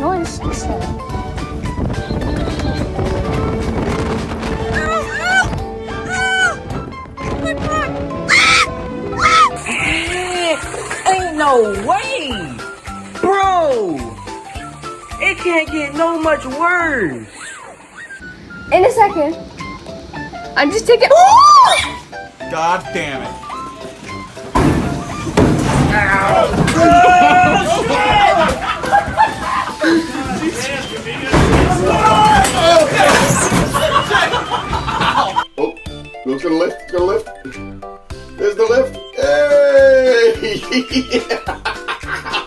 noise just now. Ain't no way! Bro! It can't get no much worse. In a second. I'm just taking. God damn it. Oh, shit!